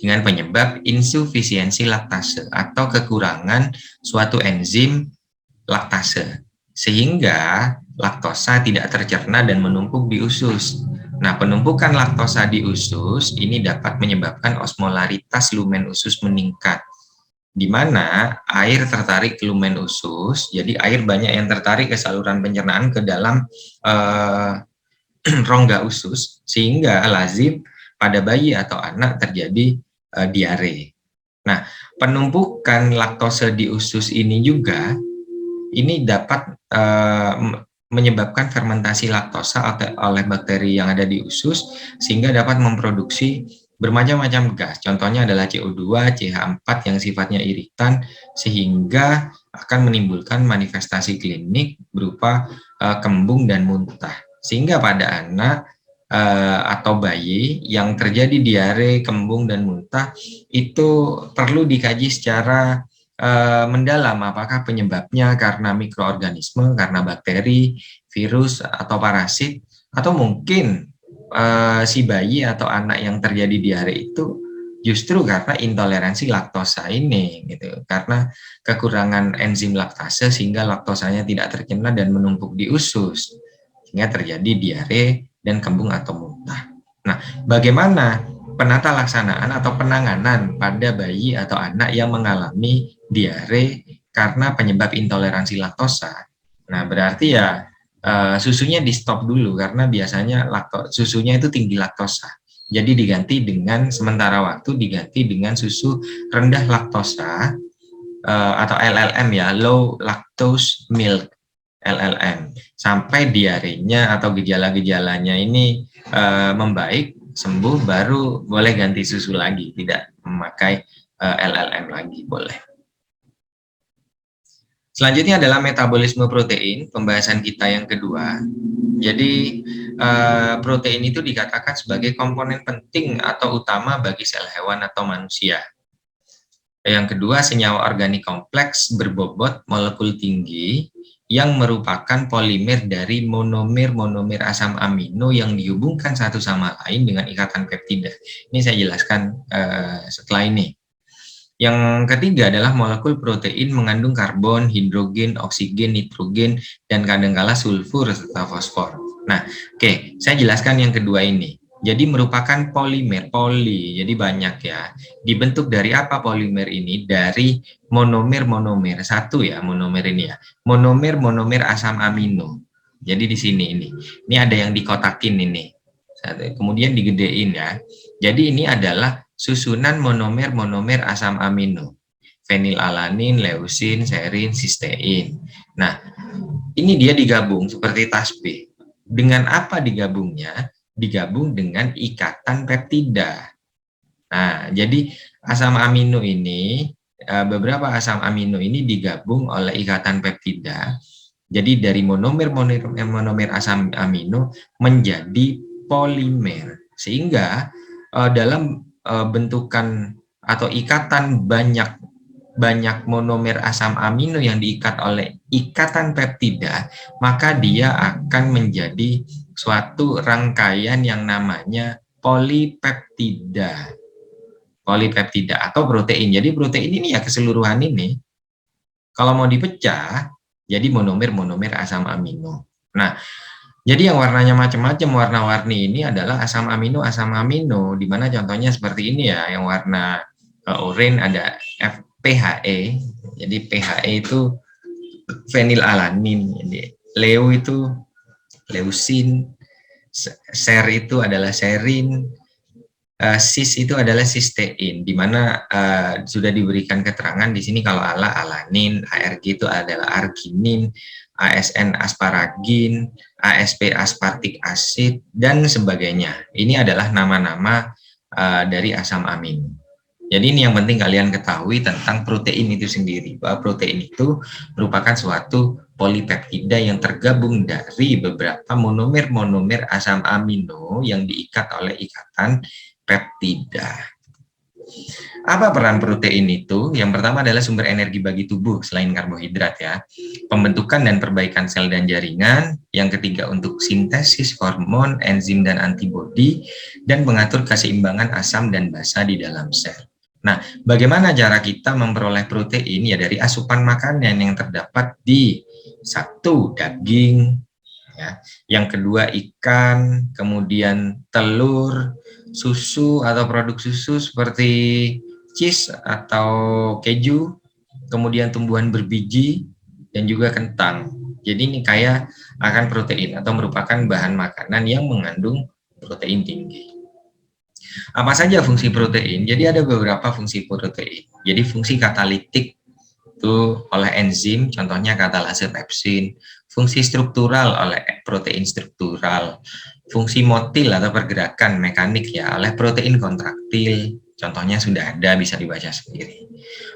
dengan penyebab insufisiensi laktase atau kekurangan suatu enzim laktase, sehingga laktosa tidak tercerna dan menumpuk di usus. Nah, penumpukan laktosa di usus ini dapat menyebabkan osmolaritas lumen usus meningkat, di mana air tertarik ke lumen usus, jadi air banyak yang tertarik ke saluran pencernaan ke dalam rongga usus, sehingga lazim pada bayi atau anak terjadi diare. Nah, penumpukan laktose di usus ini juga ini dapat menyebabkan fermentasi laktosa oleh bakteri yang ada di usus, sehingga dapat memproduksi bermacam-macam gas. Contohnya adalah CO2, CH4 yang sifatnya iritan, sehingga akan menimbulkan manifestasi klinik berupa kembung dan muntah. Sehingga pada anak atau bayi yang terjadi diare, kembung, dan muntah itu perlu dikaji secara mendalam apakah penyebabnya karena mikroorganisme, karena bakteri, virus, atau parasit, atau mungkin si bayi atau anak yang terjadi diare itu justru karena intoleransi laktosa ini gitu, karena kekurangan enzim laktase sehingga laktosanya tidak tercerna dan menumpuk di usus sehingga terjadi diare dan kembung atau muntah. Nah, bagaimana penata laksanaan atau penanganan pada bayi atau anak yang mengalami diare karena penyebab intoleransi laktosa? Nah, berarti ya susunya di stop dulu karena biasanya susunya itu tinggi laktosa. Jadi diganti dengan sementara waktu diganti dengan susu rendah laktosa atau LLM ya, low lactose milk LLM, sampai diarenya atau gejala-gejalanya ini membaik, sembuh, baru boleh ganti susu lagi, tidak memakai LLM lagi, boleh. Selanjutnya adalah metabolisme protein, pembahasan kita yang kedua. Jadi protein itu dikatakan sebagai komponen penting atau utama bagi sel hewan atau manusia. Yang kedua, senyawa organik kompleks berbobot molekul tinggi yang merupakan polimer dari monomer asam amino yang dihubungkan satu sama lain dengan ikatan peptida. Ini saya jelaskan setelah ini. Yang ketiga adalah molekul protein mengandung karbon, hidrogen, oksigen, nitrogen, dan kadangkala sulfur serta fosfor. Nah, oke, saya jelaskan yang kedua ini. Jadi merupakan polimer, jadi banyak ya. Dibentuk dari apa polimer ini? Dari monomer, satu ya monomer ini ya. Monomer asam amino. Jadi di sini ini. Ini ada yang dikotakin ini. Kemudian digedein ya. Jadi ini adalah susunan monomer asam amino, fenilalanin, leusin, serin, sistein. Nah, ini dia digabung seperti tasbih. Dengan apa digabungnya? Digabung dengan ikatan peptida. Nah, jadi asam amino ini, beberapa asam amino ini digabung oleh ikatan peptida. Jadi dari monomer asam amino menjadi polimer, sehingga dalam bentukan atau ikatan banyak monomer asam amino yang diikat oleh ikatan peptida, maka dia akan menjadi suatu rangkaian yang namanya polipeptida atau protein. Jadi protein ini ya keseluruhan ini kalau mau dipecah jadi monomer asam amino. Nah, jadi yang warnanya macam-macam, warna-warni ini adalah asam amino, di mana contohnya seperti ini ya, yang warna oranye ada PHE, jadi PHE itu fenilalanin, jadi leu itu leusin, ser itu adalah serin, cis itu adalah sistein, di mana sudah diberikan keterangan di sini kalau alanin, ARG itu adalah arginin, ASN asparagin, ASP aspartik acid, dan sebagainya. Ini adalah nama-nama dari asam amino. Jadi ini yang penting kalian ketahui tentang protein itu sendiri, bahwa protein itu merupakan suatu polipeptida yang tergabung dari beberapa monomer asam amino yang diikat oleh ikatan peptida. Apa peran protein itu? Yang pertama adalah sumber energi bagi tubuh selain karbohidrat ya. Pembentukan dan perbaikan sel dan jaringan. Yang ketiga untuk sintesis hormon, enzim dan antibodi, dan mengatur keseimbangan asam dan basa di dalam sel. Nah, bagaimana cara kita memperoleh protein? Ya dari asupan makanan yang terdapat di satu daging, ya. Yang kedua ikan, kemudian telur, susu atau produk susu seperti cheese atau keju, kemudian tumbuhan berbiji, dan juga kentang. Jadi ini kaya akan protein atau merupakan bahan makanan yang mengandung protein tinggi. Apa saja fungsi protein? Jadi ada beberapa fungsi protein. Jadi fungsi katalitik itu oleh enzim, contohnya katalase pepsin. Fungsi struktural oleh protein struktural. Fungsi motil atau pergerakan mekanik ya oleh protein kontraktil. Contohnya sudah ada, bisa dibaca sendiri.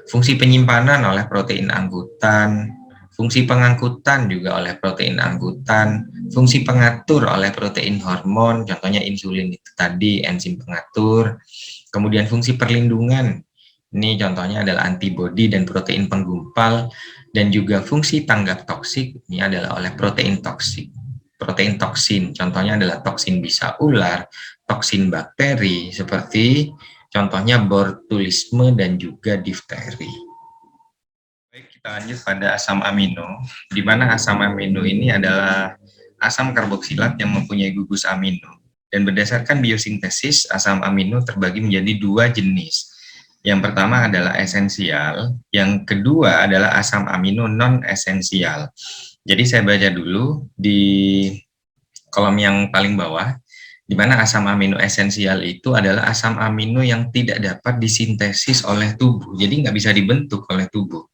Fungsi penyimpanan oleh protein angkutan. Fungsi pengangkutan juga oleh protein angkutan, fungsi pengatur oleh protein hormon, contohnya insulin itu tadi, enzim pengatur, kemudian fungsi perlindungan, ini contohnya adalah antibodi dan protein penggumpal, dan juga fungsi tanggap toksik, ini adalah oleh protein toksik. protein toksin. Contohnya adalah toksin bisa ular, toksin bakteri, seperti contohnya botulisme dan juga difteri. Baik, kita lanjut pada asam amino, di mana asam amino ini adalah asam karboksilat yang mempunyai gugus amino. Dan berdasarkan biosintesis, asam amino terbagi menjadi dua jenis. Yang pertama adalah esensial, yang kedua adalah asam amino non-esensial. Jadi saya baca dulu di kolom yang paling bawah, di mana asam amino esensial itu adalah asam amino yang tidak dapat disintesis oleh tubuh, jadi nggak bisa dibentuk oleh tubuh,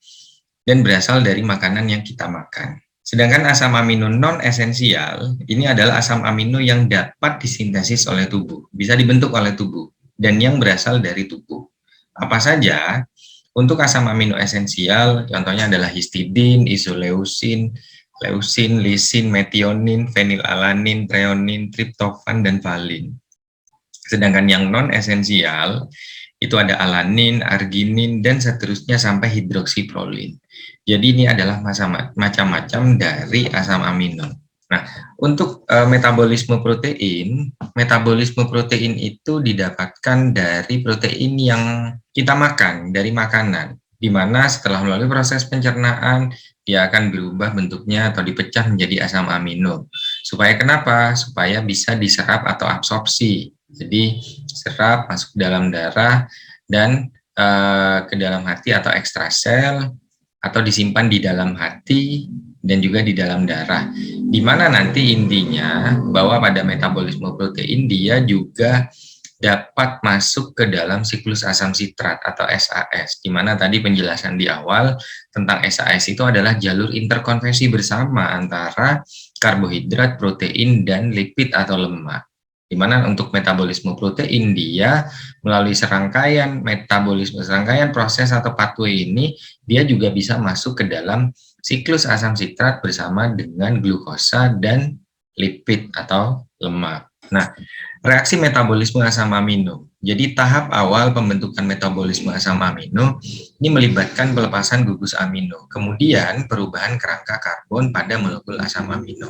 dan berasal dari makanan yang kita makan. Sedangkan asam amino non-esensial, ini adalah asam amino yang dapat disintesis oleh tubuh, bisa dibentuk oleh tubuh, dan yang berasal dari tubuh. Apa saja? Untuk asam amino esensial, contohnya adalah histidin, isoleusin, leusin, lisin, metionin, fenilalanin, treonin, triptofan, dan valin. Sedangkan yang non-esensial, itu ada alanin, arginin, dan seterusnya sampai hidroksiprolin. Jadi ini adalah macam-macam dari asam amino. Nah, untuk metabolisme protein itu didapatkan dari protein yang kita makan, dari makanan, di mana setelah melalui proses pencernaan, dia akan berubah bentuknya atau dipecah menjadi asam amino. Supaya kenapa? Supaya bisa diserap atau absorpsi. Jadi serap masuk ke dalam darah dan ke dalam hati atau ekstrasel, atau disimpan di dalam hati dan juga di dalam darah. Di mana nanti intinya bahwa pada metabolisme protein dia juga dapat masuk ke dalam siklus asam sitrat atau SAS, di mana tadi penjelasan di awal tentang SAS itu adalah jalur interkonversi bersama antara karbohidrat, protein, dan lipid atau lemak. Di mana untuk metabolisme protein dia melalui serangkaian proses atau pathway ini, dia juga bisa masuk ke dalam siklus asam sitrat bersama dengan glukosa dan lipid atau lemak. Nah, reaksi metabolisme asam amino. Jadi tahap awal pembentukan metabolisme asam amino ini melibatkan pelepasan gugus amino, kemudian perubahan kerangka karbon pada molekul asam amino.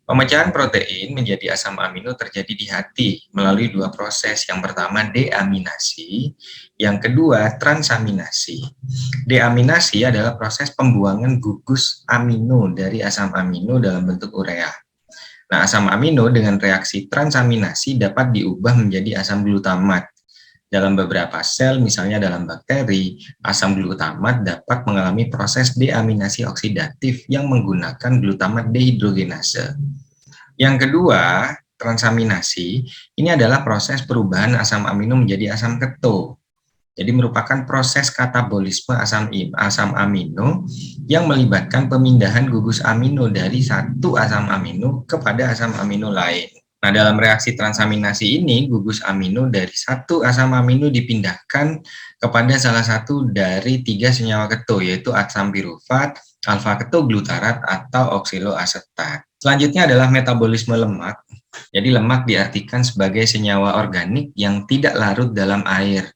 Pemecahan protein menjadi asam amino terjadi di hati melalui dua proses. Yang pertama deaminasi, yang kedua transaminasi. Deaminasi adalah proses pembuangan gugus amino dari asam amino dalam bentuk urea. Nah, asam amino dengan reaksi transaminasi dapat diubah menjadi asam glutamat. Dalam beberapa sel, misalnya dalam bakteri, asam glutamat dapat mengalami proses deaminasi oksidatif yang menggunakan glutamat dehidrogenase. Yang kedua, transaminasi, ini adalah proses perubahan asam amino menjadi asam keto. Jadi merupakan proses katabolisme asam amino yang melibatkan pemindahan gugus amino dari satu asam amino kepada asam amino lain. Nah, dalam reaksi transaminasi ini, gugus amino dari satu asam amino dipindahkan kepada salah satu dari tiga senyawa keto, yaitu asam pirufat, alfa keto glutarat, atau oksiloasetat. Selanjutnya adalah metabolisme lemak. Jadi lemak diartikan sebagai senyawa organik yang tidak larut dalam air,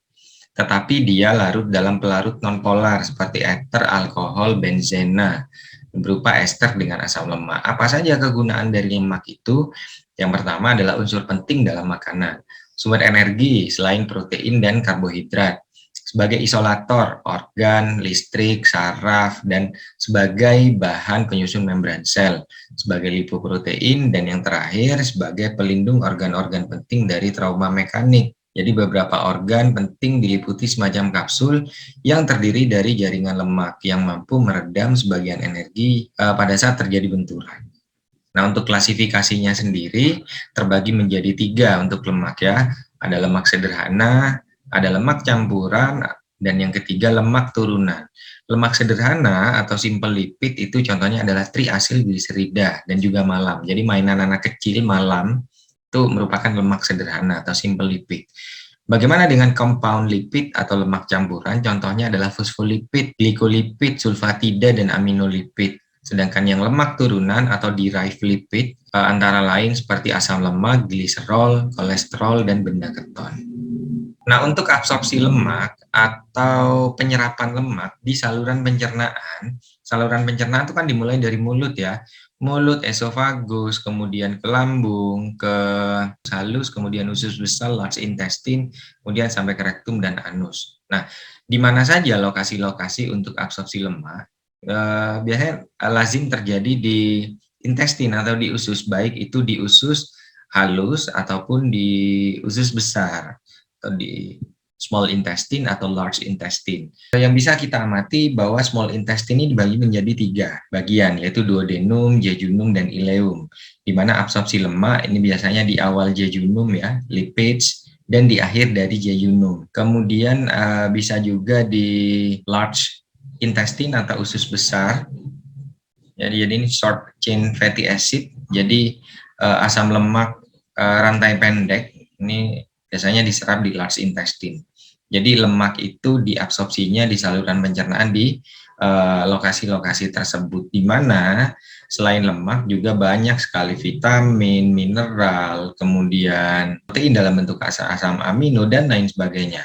tetapi dia larut dalam pelarut nonpolar seperti ester, alkohol, benzena, berupa ester dengan asam lemak. Apa saja kegunaan dari lemak itu? Yang pertama adalah unsur penting dalam makanan, sumber energi selain protein dan karbohidrat, sebagai isolator organ, listrik, saraf, dan sebagai bahan penyusun membran sel, sebagai lipoprotein, dan yang terakhir sebagai pelindung organ-organ penting dari trauma mekanik. Jadi beberapa organ penting diliputi semacam kapsul yang terdiri dari jaringan lemak yang mampu meredam sebagian energi pada saat terjadi benturan. Nah, untuk klasifikasinya sendiri terbagi menjadi tiga untuk lemak ya. Ada lemak sederhana, ada lemak campuran, dan yang ketiga lemak turunan. Lemak sederhana atau simple lipid itu contohnya adalah triasilgliserida dan juga malam. Jadi mainan anak kecil malam itu merupakan lemak sederhana atau simple lipid. Bagaimana dengan compound lipid atau lemak campuran? Contohnya adalah fosfolipid, glikolipid, sulfatida, dan aminolipid. Sedangkan yang lemak turunan atau derived lipid antara lain seperti asam lemak, gliserol, kolesterol, dan benda keton. Nah, untuk absorpsi lemak atau penyerapan lemak di saluran pencernaan itu kan dimulai dari mulut ya. mulut, esofagus, kemudian ke lambung, ke halus, kemudian usus besar, large intestine, kemudian sampai ke rektum dan anus. Nah, di mana saja lokasi-lokasi untuk absorpsi lemak? Biasanya lazim terjadi di intestin atau di usus, baik itu di usus halus ataupun di usus besar atau di small intestine atau large intestine. Yang bisa kita amati bahwa small intestine ini dibagi menjadi 3 bagian, yaitu duodenum, jejunum, dan ileum. Di mana absorpsi lemak ini biasanya di awal jejunum ya, lipids, dan di akhir dari jejunum. Kemudian bisa juga di large intestine atau usus besar. Jadi ini short chain fatty acid. Jadi asam lemak rantai pendek ini biasanya diserap di large intestine. Jadi lemak itu diabsorpsinya di saluran pencernaan di lokasi-lokasi tersebut, di mana selain lemak juga banyak sekali vitamin, mineral, kemudian protein dalam bentuk asam amino dan lain sebagainya.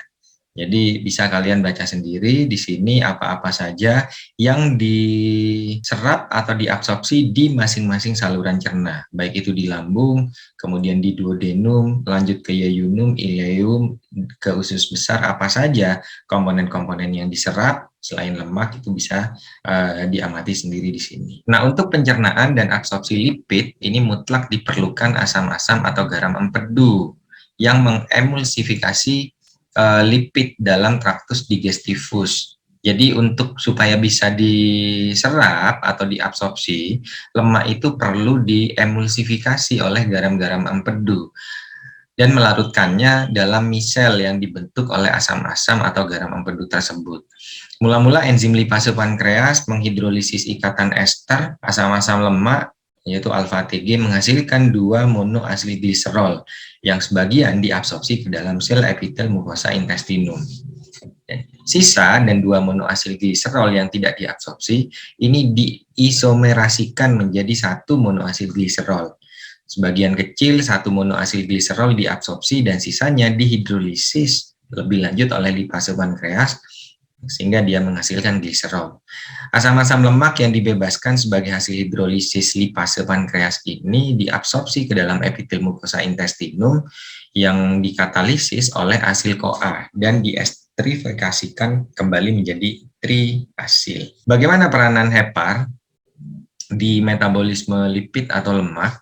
Jadi bisa kalian baca sendiri di sini apa-apa saja yang diserap atau diabsorpsi di masing-masing saluran cerna, baik itu di lambung, kemudian di duodenum, lanjut ke yeyunum, ileum, ke usus besar, apa saja komponen-komponen yang diserap selain lemak itu bisa diamati sendiri di sini. Nah, untuk pencernaan dan absorpsi lipid ini mutlak diperlukan asam-asam atau garam empedu yang mengemulsifikasi lipid dalam traktus digestivus. Jadi untuk supaya bisa diserap atau diabsorpsi, lemak itu perlu diemulsifikasi oleh garam-garam empedu dan melarutkannya dalam misel yang dibentuk oleh asam-asam atau garam empedu tersebut. Mula-mula enzim lipase pankreas menghidrolisis ikatan ester asam-asam lemak yaitu alfa-TG menghasilkan 2 monoasilgliserol yang sebagian diabsorpsi ke dalam sel epitel mukosa intestinum. Sisa dan 2 monoasilgliserol yang tidak diabsorpsi ini diisomerasikan menjadi 1 monoasilgliserol. Sebagian kecil 1 monoasilgliserol diabsorpsi dan sisanya dihidrolisis lebih lanjut oleh lipase pankreas sehingga dia menghasilkan gliserol. Asam-asam lemak yang dibebaskan sebagai hasil hidrolisis lipase pankreas ini diabsorpsi ke dalam epitel mukosa intestinum yang dikatalisis oleh asil CoA dan diesterifikasikan kembali menjadi triasil. Bagaimana peranan hepar di metabolisme lipid atau lemak?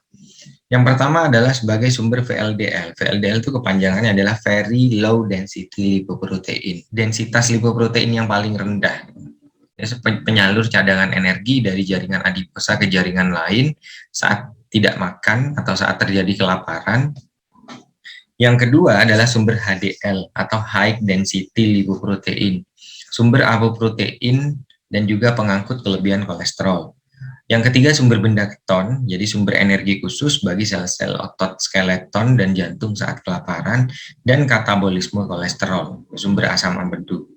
Yang pertama adalah sebagai sumber VLDL. VLDL itu kepanjangannya adalah Very Low Density Lipoprotein. Densitas lipoprotein yang paling rendah. Penyalur cadangan energi dari jaringan adiposa ke jaringan lain saat tidak makan atau saat terjadi kelaparan. Yang kedua adalah sumber HDL atau High Density Lipoprotein. Sumber apoprotein dan juga pengangkut kelebihan kolesterol. Yang ketiga sumber benda keton, jadi sumber energi khusus bagi sel-sel otot skeleton dan jantung saat kelaparan, dan katabolisme kolesterol, sumber asam empedu.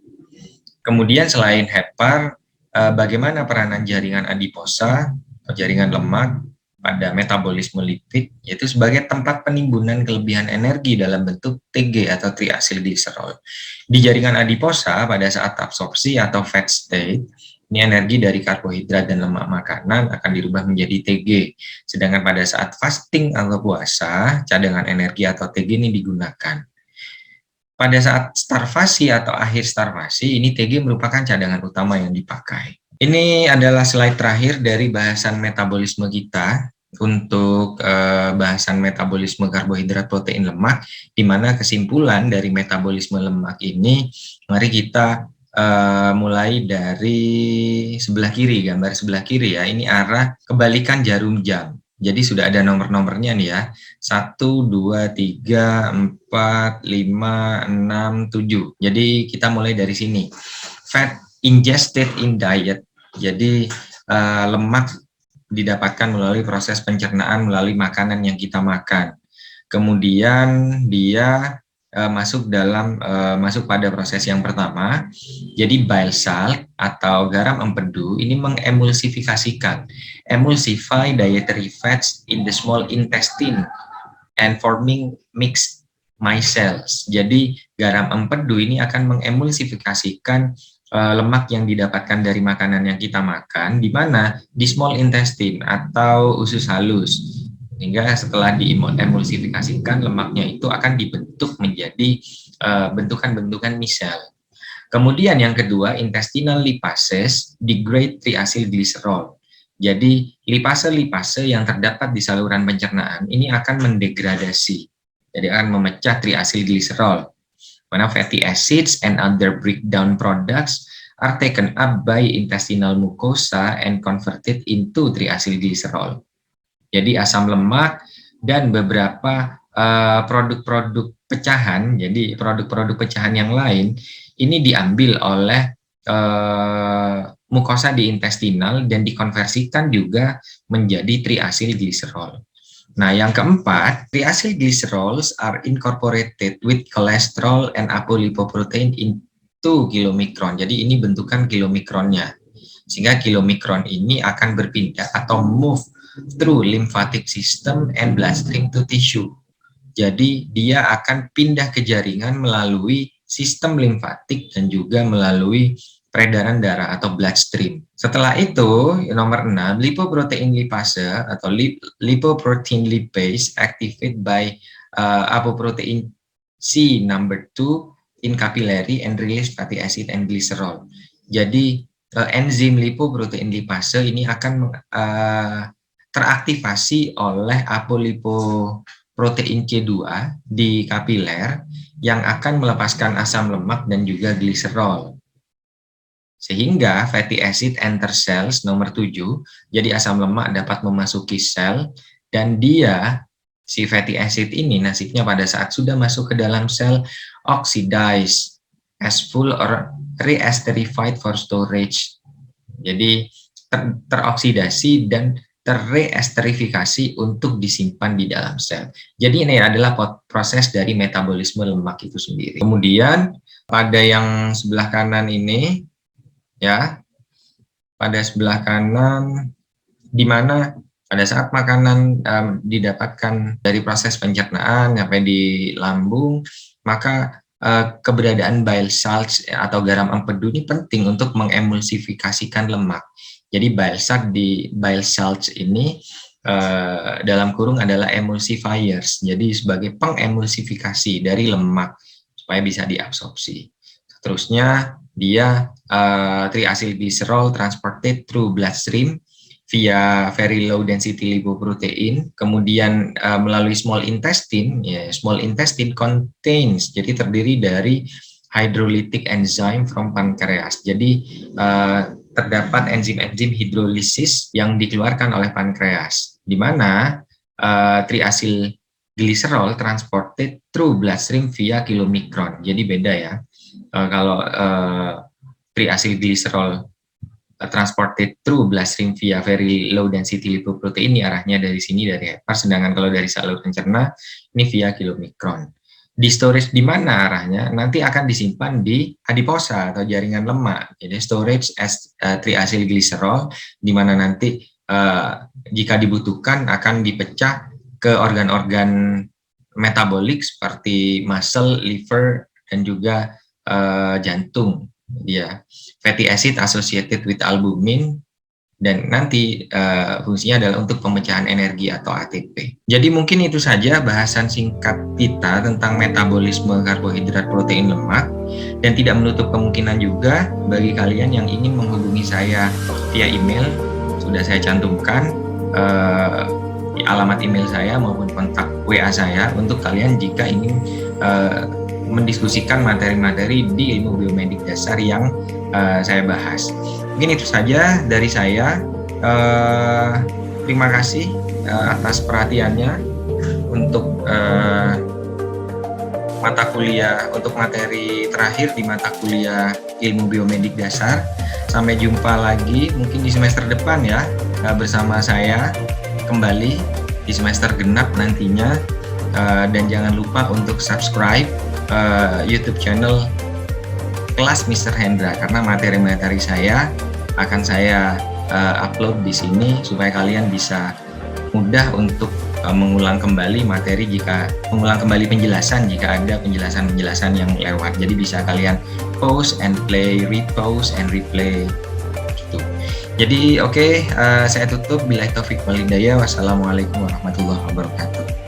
Kemudian selain hepar, bagaimana peranan jaringan adiposa, jaringan lemak pada metabolisme lipid, yaitu sebagai tempat penimbunan kelebihan energi dalam bentuk TG atau triacylglycerol. Di jaringan adiposa pada saat absorpsi atau fat state, ini energi dari karbohidrat dan lemak makanan akan dirubah menjadi TG. Sedangkan pada saat fasting atau puasa, cadangan energi atau TG ini digunakan. Pada saat starvasi atau akhir starvasi, ini TG merupakan cadangan utama yang dipakai. Ini adalah slide terakhir dari bahasan metabolisme kita untuk bahasan metabolisme karbohidrat, protein, lemak, di mana kesimpulan dari metabolisme lemak ini, mari kita mulai dari sebelah kiri, gambar sebelah kiri ya, ini arah kebalikan jarum jam. Jadi sudah ada nomor-nomornya nih ya, 1, 2, 3, 4, 5, 6, 7. Jadi kita mulai dari sini. Fat ingested in diet, jadi lemak didapatkan melalui proses pencernaan melalui makanan yang kita makan. Kemudian dia masuk pada proses yang pertama. Jadi bile salt atau garam empedu ini mengemulsifikasikan, emulsify dietary fats in the small intestine and forming mixed micelles. Jadi garam empedu ini akan mengemulsifikasikan lemak yang didapatkan dari makanan yang kita makan, di mana di small intestine atau usus halus. Hingga setelah diemulsifikasikan, lemaknya itu akan dibentuk menjadi bentukan-bentukan misel. Kemudian yang kedua, intestinal lipases degrade triacylglycerol. Jadi lipase-lipase yang terdapat di saluran pencernaan ini akan mendegradasi, jadi akan memecah triacylglycerol. Mana fatty acids and other breakdown products are taken up by intestinal mucosa and converted into triacylglycerol. Jadi asam lemak dan beberapa produk-produk pecahan, jadi produk-produk pecahan yang lain ini diambil oleh mukosa di intestinal dan dikonversikan juga menjadi triacylglycerol. Nah, yang keempat, triacylglycerols are incorporated with cholesterol and apolipoprotein into kilomikron. Jadi ini bentukan kilomikronnya. Sehingga kilomikron ini akan berpindah atau move through lymphatic system and bloodstream to tissue. Jadi dia akan pindah ke jaringan melalui sistem limfatik dan juga melalui peredaran darah atau bloodstream. Setelah itu, nomor 6, lipoprotein lipase atau lipoprotein lipase activated by apoprotein C number 2 in capillary and release fatty acid and glycerol. Jadi enzim lipoprotein lipase ini akan teraktivasi oleh apolipoprotein C2 di kapiler yang akan melepaskan asam lemak dan juga gliserol. Sehingga fatty acid enter cells nomor 7, jadi asam lemak dapat memasuki sel dan dia, si fatty acid ini nasibnya pada saat sudah masuk ke dalam sel, oxidize as full or re-esterified for storage. Jadi teroksidasi dan terreesterifikasi untuk disimpan di dalam sel. Jadi ini adalah proses dari metabolisme lemak itu sendiri. Kemudian pada yang sebelah kanan ini, ya, pada sebelah kanan, di mana pada saat makanan didapatkan dari proses pencernaan sampai di lambung, maka keberadaan bile salts atau garam empedu ini penting untuk mengemulsifikasikan lemak. Jadi bile salts ini dalam kurung adalah emulsifiers, jadi sebagai pengemulsifikasi dari lemak supaya bisa diabsorpsi. Terusnya dia triacylglycerol transported through bloodstream via very low density lipoprotein, kemudian melalui small intestine. Ya, small intestine contains, jadi terdiri dari hydrolytic enzyme from pancreas. Jadi terdapat enzim-enzim hidrolisis yang dikeluarkan oleh pankreas, di mana triacylglycerol transported through bloodstream via kilomikron. Jadi beda ya. Kalau triacylglycerol transported through bloodstream via very low density lipoprotein, ini arahnya dari sini, dari hepar, sedangkan kalau dari salur pencerna ini via kilomikron. Di storage di mana arahnya? Nanti akan disimpan di adiposa atau jaringan lemak. Jadi storage as triacylglycerol, di mana nanti jika dibutuhkan akan dipecah ke organ-organ metabolik seperti muscle, liver, dan juga jantung. Dia fatty acid associated with albumin, dan nanti fungsinya adalah untuk pemecahan energi atau ATP. Jadi mungkin itu saja bahasan singkat kita tentang metabolisme karbohidrat, protein, lemak, dan tidak menutup kemungkinan juga bagi kalian yang ingin menghubungi saya via email, sudah saya cantumkan alamat email saya maupun kontak WA saya untuk kalian jika ingin mendiskusikan materi-materi di ilmu biomedik dasar yang saya bahas. Mungkin itu saja dari saya. Terima kasih atas perhatiannya untuk mata kuliah, untuk materi terakhir di mata kuliah ilmu biomedik dasar. Sampai jumpa lagi mungkin di semester depan ya, bersama saya kembali di semester genap nantinya. Dan jangan lupa untuk subscribe YouTube channel Kelas Mr. Hendra, karena materi-materi saya akan saya upload di sini supaya kalian bisa mudah untuk mengulang kembali materi mengulang kembali penjelasan jika ada penjelasan-penjelasan yang lewat. Jadi bisa kalian pause and play, repause and replay gitu. Jadi oke, saya tutup. Billahi taufik wal hidayah. Wassalamualaikum warahmatullahi wabarakatuh.